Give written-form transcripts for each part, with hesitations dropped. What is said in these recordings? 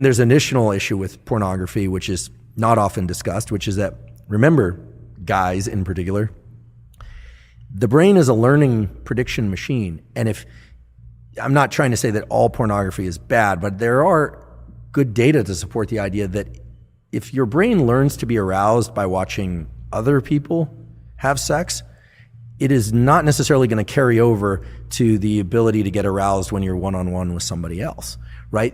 There's an additional issue with pornography, which is not often discussed, which is that, remember, guys in particular, the brain is a learning prediction machine. And if, I'm not trying to say that all pornography is bad, but there are good data to support the idea that if your brain learns to be aroused by watching other people have sex, it is not necessarily going to carry over to the ability to get aroused when you're one-on-one with somebody else, right?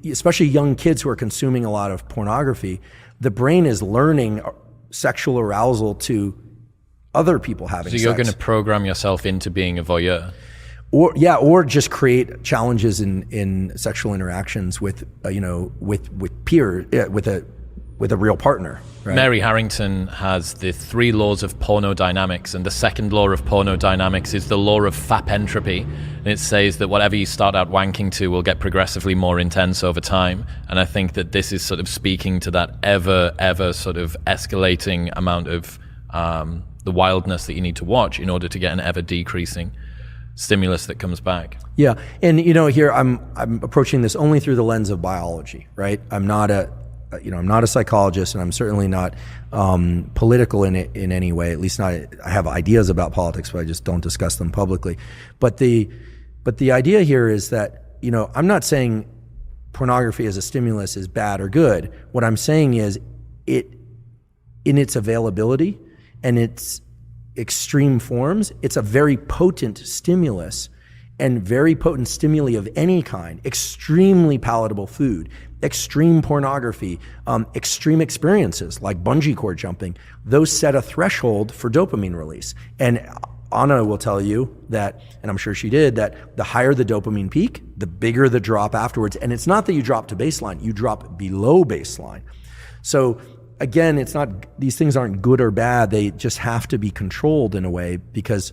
Especially young kids who are consuming a lot of pornography, the brain is learning sexual arousal to other people having sex. So you're going to program yourself into being a voyeur? Or just create challenges in sexual interactions with a real partner. Right? Mary Harrington has the 3 laws of pornodynamics, and the second law of pornodynamics is the law of FAP entropy. And it says that whatever you start out wanking to will get progressively more intense over time. And I think that this is sort of speaking to that ever sort of escalating amount of the wildness that you need to watch in order to get an ever decreasing stimulus that comes back. Yeah, and here I'm approaching this only through the lens of biology, right? I'm not a psychologist, and I'm certainly not political in any way. At least not. I have ideas about politics, but I just don't discuss them publicly. But the idea here is that I'm not saying pornography as a stimulus is bad or good. What I'm saying is it, in its availability and its extreme forms, it's a very potent stimulus, and very potent stimuli of any kind, extremely palatable food, extreme pornography, extreme experiences like bungee cord jumping, those set a threshold for dopamine release. And Anna will tell you that, and I'm sure she did, that the higher the dopamine peak, the bigger the drop afterwards. And it's not that you drop to baseline, you drop below baseline. So again, it's not, these things aren't good or bad, they just have to be controlled in a way, because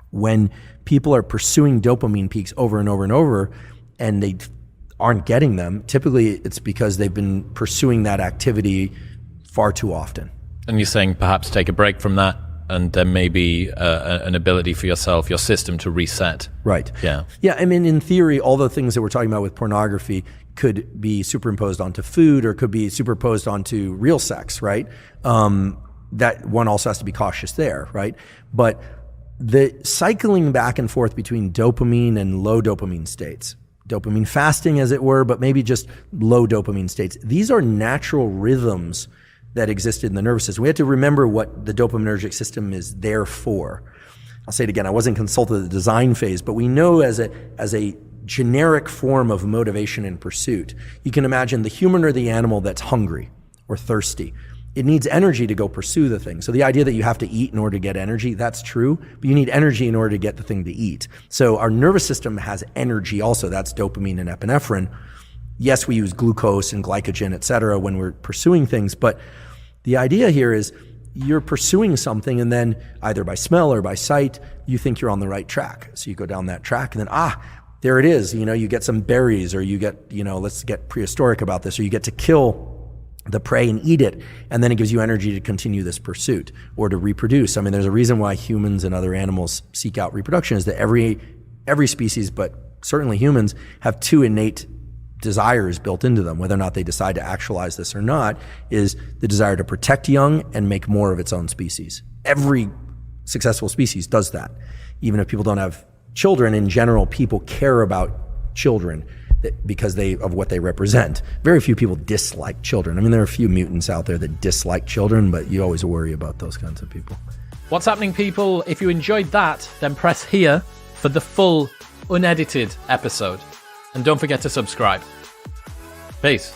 when people are pursuing dopamine peaks over and over and over and they aren't getting them, typically it's because they've been pursuing that activity far too often. And you're saying perhaps take a break from that, and there may be an ability for yourself, your system, to reset. Right. Yeah. Yeah, I mean, in theory, all the things that we're talking about with pornography could be superimposed onto food, or could be superimposed onto real sex, right? That one also has to be cautious there, right? But the cycling back and forth between dopamine and low dopamine states, dopamine fasting as it were, but maybe just low dopamine states, these are natural rhythms that exist in the nervous system. We have to remember what the dopaminergic system is there for. I'll say it again, I wasn't consulted at the design phase, but we know as a generic form of motivation and pursuit, you can imagine the human or the animal that's hungry or thirsty. It needs energy to go pursue the thing. So the idea that you have to eat in order to get energy, that's true, but you need energy in order to get the thing to eat. So our nervous system has energy also, that's dopamine and epinephrine. Yes, we use glucose and glycogen, et cetera, when we're pursuing things, but the idea here is you're pursuing something, and then either by smell or by sight, you think you're on the right track. So you go down that track, and then, there it is. You get some berries, or you get, let's get prehistoric about this, or you get to kill the prey and eat it, and then it gives you energy to continue this pursuit or to reproduce. I mean, there's a reason why humans and other animals seek out reproduction, is that every species, but certainly humans, have 2 innate desires built into them. Whether or not they decide to actualize this or not is the desire to protect young and make more of its own species. Every successful species does that. Even if people don't have children, in general, people care about children because of what they represent. Very few people dislike children. I mean, there are a few mutants out there that dislike children, but you always worry about those kinds of people. What's happening, people? If you enjoyed that, then press here for the full, unedited episode. And don't forget to subscribe. Peace.